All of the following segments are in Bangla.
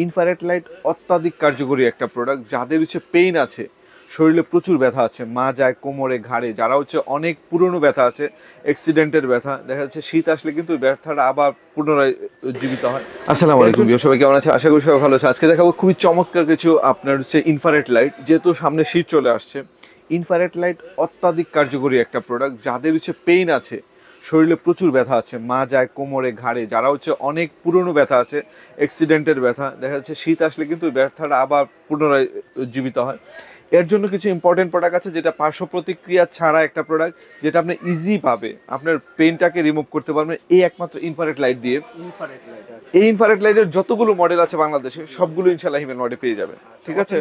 ইনফ্রারেড লাইট অত্যাধিক কার্যকরী একটা প্রোডাক্ট। যাদের পেইন আছে, শরীরে প্রচুর ব্যথা আছে, মাজায়, কোমরে, ঘাড়ে, যারা অনেক পুরনো ব্যথা আছে, অ্যাক্সিডেন্টের ব্যথা, দেখা যাচ্ছে শীত আসলে কিন্তু ব্যথাটা আবার পুনরায় জীবিত হয়। আসসালামু আলাইকুম, সবাই কেমন আছে? আশা করি সবাই ভালো আছে। আজকে দেখাবো খুবই চমৎকার কিছু আপনার ইনফ্রারেড লাইট। যেহেতু সামনে শীত চলে আসছে, ইনফ্রারেড লাইট অত্যাধিক কার্যকরী একটা প্রোডাক্ট। যাদের পেইন আছে, শরীরে প্রচুর ব্যথা আছে, মাজায়, কোমরে, ঘাড়ে, যারা অনেক পুরনো ব্যথা আছে, অ্যাক্সিডেন্টের ব্যথা, দেখা যাচ্ছে শীত আসলে কিন্তু ব্যথাটা আবার পুনরায় জীবিত হয়। এর জন্য কিছু ইম্পর্টেন্ট প্রোডাক্ট আছে, যেটা পার্শ্ব প্রতিক্রিয়া ছাড়া একটা প্রোডাক্ট, যেটা আপনি ইজি পাবে আপনার পেইনটাকে রিমুভ করতে পারবেন এই একমাত্র ইনফ্রারেড লাইট দিয়ে। এই ইনফ্রারেড লাইটের যতগুলো মডেল আছে বাংলাদেশে, সবগুলো ইনশাআল্লাহ হিমেল মডেল পেয়ে যাবেন। ঠিক আছে,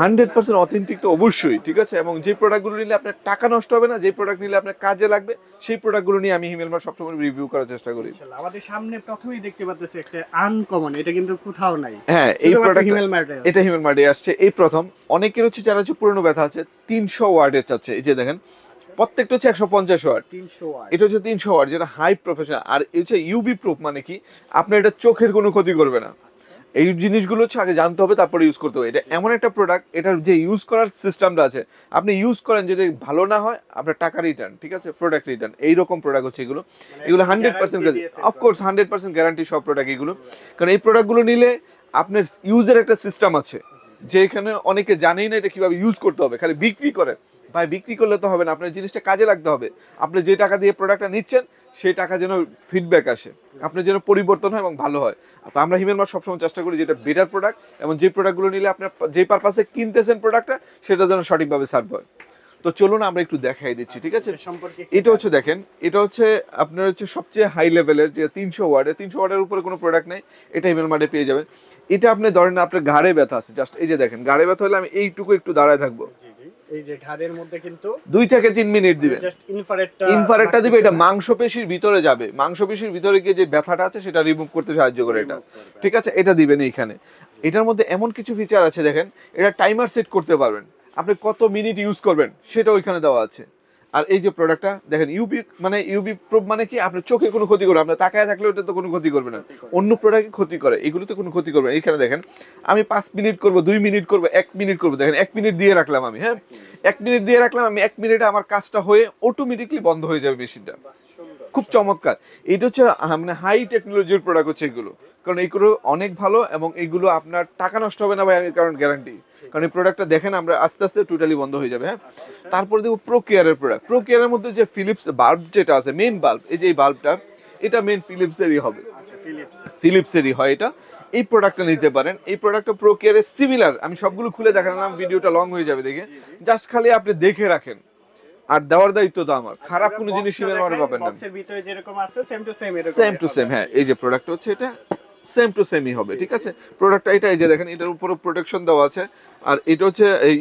100% অথেন্টিক তো অবশ্যই। ঠিক আছে, এবং যে প্রোডাক্টগুলো নিলে আপনার টাকা নষ্ট হবে না, যে প্রোডাক্ট নিলে আপনার কাজে লাগবে, সেই প্রোডাক্টগুলো নিয়ে আমি হিমেল মার্ট সবসময় রিভিউ করার চেষ্টা করি। আমাদের সামনে প্রথমেই দেখতে পাচ্ছেন একটা আনকমন, এটা কিন্তু কোথাও নাই। হ্যাঁ, এই প্রোডাক্ট হিমেল মার্টে, এটা হিমেল মার্টে আসছে এই প্রথম। অনেকের যারা পুরনো ব্যথা আছে 300 ওয়াটের চাচ্ছে, এই যে দেখেন প্রত্যেকটা 150 ওয়াট, 300 ওয়াট, এটা 300 ওয়াট, যেটা হাই প্রফেশনাল। আর ইউবি প্রুফ, মানে কি আপনার এটা চোখের কোনো ক্ষতি করবে না। এই জিনিসগুলো আগে জানতে হবে, তারপরে ইউজ করতে হবে। এটা এমন একটা প্রোডাক্ট, এটার যে ইউজ করার সিস্টেমটা আছে, আপনি ইউজ করেন, যদি ভালো না হয় আপনার টাকা রিটার্ন, ঠিক আছে, প্রোডাক্ট রিটার্ন। এইরকম প্রোডাক্ট এগুলো 100% অফকোর্স 100% গ্যারান্টি সব প্রোডাক্ট এগুলো। কারণ এই প্রোডাক্টগুলো নিলে আপনার ইউজের একটা সিস্টেম আছে, যে এখানে অনেকে জানেই না এটা কিভাবে ইউজ করতে হবে, খালি বিক্রি করে। ভাই, বিক্রি করলে তো হবে না, আপনার জিনিসটা কাজে লাগতে হবে। আপনি যে টাকা দিয়ে প্রোডাক্টটা নিচ্ছেন, সেই টাকা যেন ফিডব্যাক আসে, আপনার যেন পরিবর্তন হয় এবং ভালো হয়। তো আমরা হিমেল মার্ট সবসময় চেষ্টা করি যেটা বেটার প্রোডাক্ট, এবং যে প্রোডাক্টগুলো নিলে আপনার যে পারপাসে কিনতেছেন প্রোডাক্টটা, সেটা যেন সঠিকভাবে সার্ভ হয়। তো চলুন আমরা একটু দেখাই দিচ্ছি। ঠিক আছে, এটা দেখেন, এটা আপনার সবচেয়ে হাই লেভেলের, যে 300 ওয়াটের উপরে কোনো প্রোডাক্ট নেই, এটা হিমেল মার্টে পেয়ে যাবেন। এটা আপনি ধরেন আপনার ঘাড়ে ব্যথা আছে, জাস্ট এই যে দেখেন, ঘাড়ে ব্যথা হলে আমি এইটুকু একটু দাঁড়ায় থাকবো, এই যে ঘাড়ের মধ্যে কিন্তু 2 থেকে 3 মিনিট দিবেন, জাস্ট ইনফ্রারেডটা দিবে। এটা মাংসপেশির ভিতরে যাবে, মাংসপেশির ভিতরে গিয়ে যে ব্যথাটা আছে সেটা রিমুভ করতে সাহায্য করে এটা। ঠিক আছে, এটা দিবেন এইখানে। এটার মধ্যে এমন কিছু ফিচার আছে, দেখেন, এটা টাইমার সেট করতে পারবেন, আপনি কত মিনিট ইউজ করবেন সেটা ওইখানে দেওয়া আছে। আর এই যে প্রোডাক্টটা দেখেন, ইউবি প্রুফ, মানে কি আপনার চোখে কোনো ক্ষতি করবে, আপনার তাকায় থাকলে ওটা তো কোনো ক্ষতি করবে না। অন্য প্রোডাক্টে ক্ষতি করে, এগুলো তো কোনো ক্ষতি করবে না। এখানে দেখেন, আমি 5 মিনিট করবো, 2 মিনিট করবো, 1 মিনিট করবো, দেখেন 1 মিনিট দিয়ে রাখলাম আমি। হ্যাঁ, 1 মিনিট দিয়ে রাখলাম আমি, 1 মিনিটে আমার কাজটা হয়ে অটোমেটিকলি বন্ধ হয়ে যাবে মেশিনটা। খুব চমৎকার। এটা মানে হাই টেকনোলজির প্রোডাক্ট এগুলো, কারণ এইগুলো অনেক ভালো, এবং এইগুলো আপনার টাকা নষ্ট হবে না ভাই, আমি কারণ গ্যারান্টি। কারণ এই প্রোডাক্টটা দেখেন, আমরা আস্তে আস্তে টোটালি বন্ধ হয়ে যাবে। হ্যাঁ, তারপরে দেখবো প্রো কেয়ারের প্রোডাক্ট। প্রো কেয়ারের মধ্যে যে ফিলিপস বাল্ব যেটা আছে, মেইন বাল্ব, এই যে এই বাল্বটা, এটা মেইন ফিলিপসেরই হবে, ফিলিপসেরই হয় এটা। এই প্রোডাক্টটা নিতে পারেন। এই প্রোডাক্টটা প্রো কেয়ারের সিমিলার। আমি সবগুলো খুলে দেখালাম, ভিডিওটা লং হয়ে যাবে দেখে, জাস্ট খালি আপনি দেখে রাখেন, আর দেওয়ার দায়িত্ব তো আমার। খারাপ কোনো জিনিস হিমেল মার্টে পাবেন না, বক্সের ভিতরে যেরকম আছে সেম টু সেম, এরকম সেম টু সেম। হ্যাঁ, এই যে প্রোডাক্ট এটা সেম টু সেমই হবে। ঠিক আছে, প্রোডাক্টটা এটা, এই যে দেখেন, এটার উপরে প্রোটেকশন দেওয়া আছে, আর এটা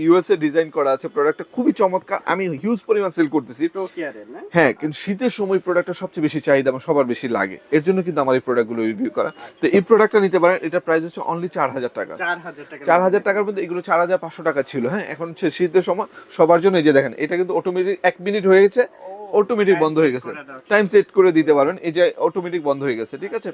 ইউএসএ ডিজাইন করা আছে। প্রোডাক্টটা খুবই চমৎকার, আমি হিউজ পরিমাণ সেল করতেছি। হ্যাঁ, কিন্তু শীতের সময় প্রোডাক্টটা সবচেয়ে বেশি চাহিদা এবং সবার বেশি লাগে, এর জন্য কিন্তু আমার এই প্রোডাক্টগুলো রিভিউ করা। তো এই প্রোডাক্টটা নিতে পারেন, এটা প্রাইস অনলি 4000 টাকা। 4000 টাকার মধ্যে এগুলো 4500 টাকা ছিল। হ্যাঁ, এখন শীতের সময় সবার জন্য। এই যে দেখেন, এটা কিন্তু অটোমেটিক 1 মিনিট হয়ে গেছে, অটোমেটিক বন্ধ হয়ে গেছে, টাইম সেট করে দিতে পারবেন, এই যে অটোমেটিক বন্ধ হয়ে গেছে। ঠিক আছে,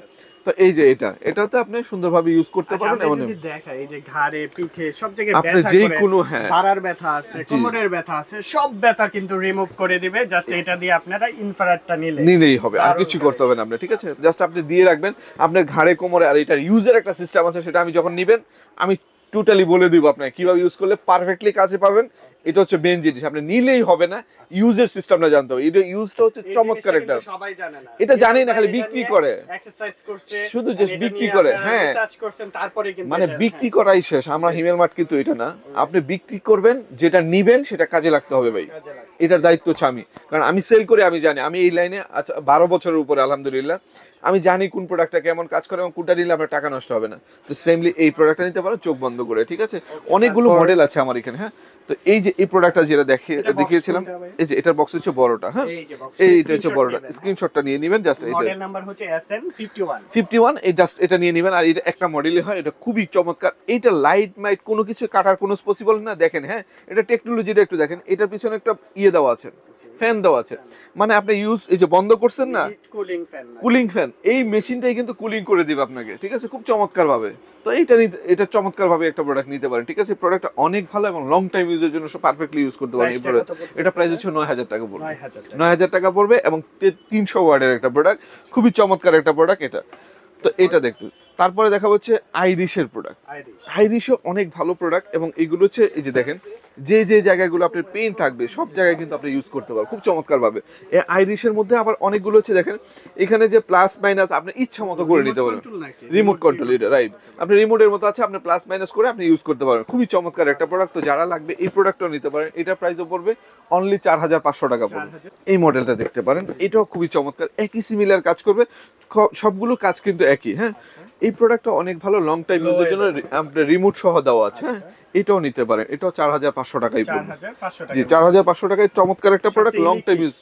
তো এই যে এটাতে আপনি সুন্দরভাবে ইউজ করতে পারবেন। এবং যদি দেখাই, এই যে ঘাড়ে, পিঠে, সব জায়গায় আপনি ব্যথা যে করে, কোনো, হ্যাঁ, দাঁড়ার ব্যথা আছে, কোমরের ব্যথা আছে, সব ব্যথা কিন্তু রিমুভ করে দিবে। জাস্ট এটা দিয়ে আপনারা ইনফ্রারেডটা নিলেই হবে, আর কিছু করতে হবে না আপনার। ঠিক আছে, জাস্ট আপনি দিয়ে রাখবেন আপনার ঘাড়ে, কোমরে। আর এটার ইউজের একটা সিস্টেম আছে, সেটা আমি যখন নিবেন আমি টোটালি বলে দিব আপনাকে কিভাবে ইউজ করলে পারফেক্টলি কাজে পাবেন। এটা মেইন জিনিস, আপনি নিলেই হবে না, ইউজের সিস্টেমটা জানতে হবে। এটা ইউজটা চমৎকার একটা, সবাই জানে না, এটা জানেই না, খালি বিক্রি করে, এক্সারসাইজ করছে, শুধু জাস্ট বিক্রি করে। হ্যাঁ, রিসার্চ করছেন, তারপরে কিন্তু মানে বিক্রি করাই শেষ। আমরা হিমেল মার্ট কিন্তু এটা না, আপনি বিক্রি করবেন, যেটা নিবেন সেটা কাজে লাগতে হবে ভাই, এটার দায়িত্ব হচ্ছে আমি। কারণ আমি সেল করে, আমি জানি, আমি এই লাইনে 12 বছরের উপরে আলহামদুলিল্লাহ, আমি জানি কোন প্রোডাক্টটা কেমন কাজ করে এবং কোনটা নিলে আপনার টাকা নষ্ট হবে না। তো সেমলি এই প্রোডাক্টটা নিতে পারো চোখ বন্ধ করে। ঠিক আছে, অনেকগুলো মডেল আছে আমার এখানে। হ্যাঁ, তো এই যে এই প্রোডাক্টটা যেটা দেখিয়েছিলাম, এই যে এটার বক্স বড়টা। হ্যাঁ, এইটা বড়টা, স্ক্রিনশটটা নিয়ে নেবেন। জাস্ট এটা মডেল নাম্বার SN51 51, এই জাস্ট এটা নিয়ে নেবেন। আর এটা একটা মডেলই হয়, এটা খুবই চমৎকার। এইটা লাইট মাইট কোনো কিছু কাটার কোনো পসিবল না। দেখেন, হ্যাঁ, এটা টেকনোলজিটা একটু দেখেন, এটার পিছনে একটা দেওয়া আছে, ফ্যান দেওয়া আছে, মানে আপনি ইউজ এই যে বন্ধ করছেন না, কুলিং ফ্যান, কুলিং ফ্যান, এই মেশিনটাই কিন্তু কুলিং করে দিবে আপনাকে, ঠিক আছে, খুব চমৎকার ভাবে। তো এটা চমৎকার ভাবে একটা প্রোডাক্ট নিতে পারেন, ঠিক আছে। প্রোডাক্টটা অনেক ভালো এবং লং টাইম ইউজের জন্য পারফেক্টলি ইউজ করতে পারেন এই প্রোডাক্ট। এটা প্রাইস হচ্ছে 9000 টাকা পড়বে, 9000 টাকা পড়বে এবং 300 ওয়াটের একটা প্রোডাক্ট, খুবই চমৎকার একটা প্রোডাক্ট এটা। তো এটা দেখতে, তারপরে দেখা হচ্ছে আইরিশের প্রোডাক্ট। আইরিশও অনেক ভালো প্রোডাক্ট এবং এগুলো হচ্ছে এই যে দেখেন, যে যে জায়গাগুলো আপনার পেইন থাকবে সব জায়গায় কিন্তু আপনি ইউজ করতে পারবেন খুব চমৎকার ভাবে। এই আইরিশের মধ্যে আবার অনেকগুলো হচ্ছে দেখেন, এখানে যে প্লাস মাইনাস আপনি ইচ্ছা মতো করে নিতে পারবেন, রিমোট কন্ট্রোল, এটা রাইট, আপনি রিমোটের মতো আছে, আপনি প্লাস মাইনাস করে আপনি ইউজ করতে পারবেন, খুবই চমৎকার একটা প্রোডাক্ট। তো যারা লাগবে এই প্রোডাক্টটাও নিতে পারেন, এটা প্রাইসও পড়বে অনলি 4500 টাকা পড়বে। এই মডেলটা দেখতে পারেন, এটাও খুবই চমৎকার, একই সিমিলার কাজ করবে, সবগুলো কাজ কিন্তু একই। হ্যাঁ, এই প্রোডাক্টটা অনেক ভালো, লং টাইম ইউজের জন্য আপনার রিমোট সহ দেওয়া আছে। হ্যাঁ, এটাও নিতে পারেন, এটাও 4500 টাকাই পড়বে। জি, 4500 টাকায় চমৎকার একটা প্রোডাক্ট, লং টাইম ইউজ,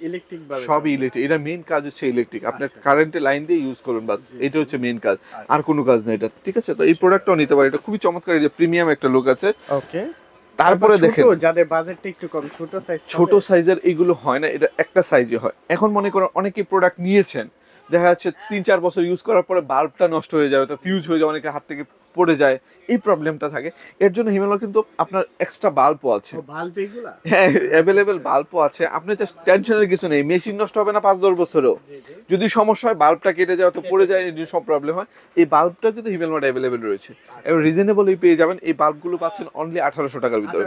সবই ইলেকট্রিক। এটা মেইন কাজ হচ্ছে ইলেকট্রিক, আপনার কারেন্টে লাইন দিয়ে ইউজ করুন বাস, এটা হচ্ছে মেইন কাজ, আর কোনো কাজ নেই এটা, ঠিক আছে। তো এই প্রোডাক্টটাও নিতে পারেন, এটা খুবই চমৎকার, এই যে প্রিমিয়াম একটা লুক আছে। ওকে, তারপরে দেখেন যাদের বাজেটটা একটু কম, ছোট সাইজের এইগুলো হয় না, এটা একটা সাইজে হয়। এখন মনে করেন অনেকেই প্রোডাক্ট নিয়েছেন, দেখা যাচ্ছে 3-4 বছর ইউজ করার পরে বাল্বটা নষ্ট হয়ে যায়, তো ফিউজ হয়ে যায়, অনেকে হাত থেকে পড়ে যায়, এই প্রবলেমটা থাকে। এর জন্য হিমালয় কিন্তু আপনার এক্সট্রা বাল্বও আছে, হ্যাঁ অ্যাভেলেবেল বাল্বও আছে। আপনি জাস্ট টেনশনের কিছু নেই, মেশিন নষ্ট হবে না 5-10 বছরেও, যদি সমস্যা হয় বাল্বটা কেটে যায় তো পড়ে যায়, সব প্রবলেম হয়, এই বাল্বটা কিন্তু হিমেলমার্ট অ্যাভেলেবেল রয়েছে এবং রিজনেবলই পেয়ে যাবেন। এই বাল্বগুলো পাচ্ছেন অনলি 1800 টাকার ভিতরে,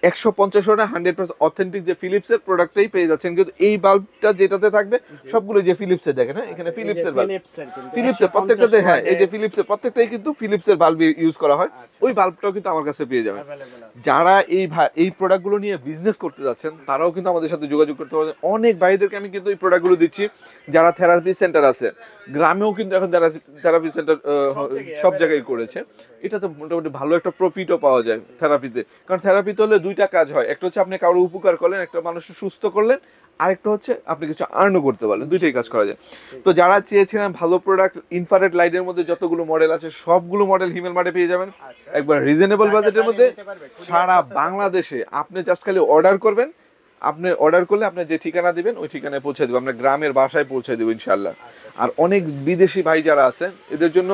150 টাকা 100% অথেন্টিক যে ফিলিপসের প্রোডাক্টটাই পেয়ে যাচ্ছেন। কিন্তু এই বাল্বটা যেটাতে থাকবে সবগুলো যে ফিলিপসের, দেখেন হ্যাঁ এখানে ফিলিপসের বাল্ব, ফিলিপসের প্রত্যেকটাতে, হ্যাঁ এই যে ফিলিপসের প্রত্যেকটাই কিন্তু ফিলিপসের বাল্ব ইউজ করা হয়, ওই বাল্বটাও কিন্তু আমার কাছে পেয়ে যাবেন। যারা এই প্রোডাক্টগুলো নিয়ে বিজনেস করতে যাচ্ছেন তারাও কিন্তু আমাদের সাথে যোগাযোগ করতে পারবেন। অনেক ভাইদেরকে আমি কিন্তু এই প্রোডাক্টগুলো দিচ্ছি, যারা থেরাপি সেন্টার আছে, গ্রামেও কিন্তু এখন থেরাপি সেন্টার সব জায়গায় করেছে। এটাতে মোটামুটি ভালো একটা প্রফিটও পাওয়া যায় থেরাপিতে, কারণ থেরাপিতে হলে দুইটা কাজ হয়, একটা হচ্ছে আপনি কারো উপকার করলেন, একটা মানুষকে সুস্থ করলেন, আরেকটা হচ্ছে আপনি কিছু আর্নও করতে পারলেন, দুইটাই কাজ করা যায়। তো যারা চেয়েছিলেন ভালো প্রোডাক্ট, ইনফ্রারেড লাইটের মধ্যে যতগুলো মডেল আছে সবগুলো মডেল হিমেল মার্টে পেয়ে যাবেন একবার রিজনেবল বাজেটের মধ্যে সারা বাংলাদেশে। আপনি জাস্ট খালি অর্ডার করবেন, আপনি অর্ডার করলে আপনি যে ঠিকানা দিবেন ওই ঠিকানায় পৌঁছে দেবো, আপনার গ্রামের বাসায় পৌঁছে দেবো ইনশাল্লাহ। আর অনেক বিদেশি ভাই যারা আছে এদের জন্য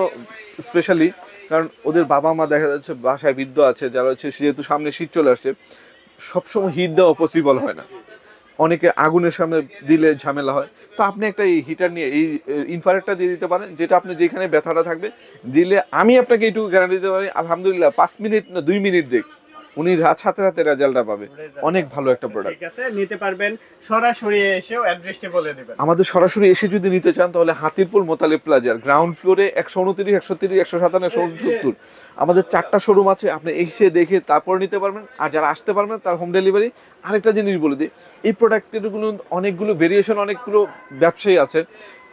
স্পেশালি, কারণ ওদের বাবা মা দেখা যাচ্ছে বাসায় বৃদ্ধ আছে, যারা হচ্ছে যেহেতু সামনে শীত চলে আসছে, সবসময় হিট দেওয়া পসিবল হয় না, অনেকে আগুনের সামনে দিলে ঝামেলা হয়। তো আপনি একটা এই হিটার নিয়ে এই ইনফ্রারেডটা দিয়ে দিতে পারেন, যেটা আপনি যেখানে ব্যথাটা থাকবে দিলে, আমি আপনাকে এইটুকু গ্যারান্টি দিতে পারি আলহামদুলিল্লাহ 5 মিনিট না 2 মিনিট দেখ উনি সাথে সাথে রেজাল্টটা পাবে। অনেক ভালো একটা প্রোডাক্ট, ঠিক আছে, নিতে পারবেন। সরাসরি এসেও অ্যাড্রেসটা বলে দিবেন। আমাদের সরাসরি এসে যদি নিতে চান তাহলে হাতিরপুল মোতালেব প্লাজার গ্রাউন্ড ফ্লোরে 129, 130, 157, 170 আমাদের 4টা শোরুম আছে, আপনি এসে দেখে তারপর নিতে পারবেন। আর যারা আসতে পারবেন তার হোম ডেলিভারি। আরেকটা জিনিস বলে দিই, এই প্রোডাক্টগুলো অনেকগুলো ভেরিয়েশন, অনেকগুলো ব্যবসায়ী আছে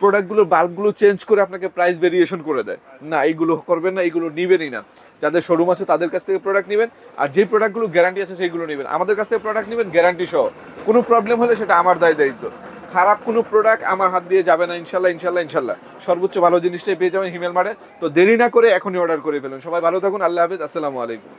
প্রোডাক্টগুলোর বাল্বগুলো চেঞ্জ করে আপনাকে প্রাইস ভেরিয়েশন করে দেয়, না এইগুলো করবেন না, এইগুলো নিবেনই না। যাদের শোরুম আছে তাদের কাছ থেকে প্রোডাক্ট নেবেন, আর যে প্রোডাক্টগুলো গ্যারান্টি আছে সেইগুলো নেবেন। আমাদের কাছ থেকে প্রোডাক্ট নেবেন গ্যারান্টি সহ, কোনো প্রবলেম হলে সেটা আমার দায়িত্ব, খারাপ কোনো প্রোডাক্ট আমার হাত দিয়ে যাবে না ইনশাল্লাহ। ইনশাল্লাহ ইনশাল্লাহ সর্বোচ্চ ভালো জিনিসটাই পেয়ে যাবেন হিমেল মার্টে। তো দেরি না করে এখনই অর্ডার করে ফেলুন। সবাই ভালো থাকুন, আল্লাহ হাফেজ, আসসালামু আলাইকুম।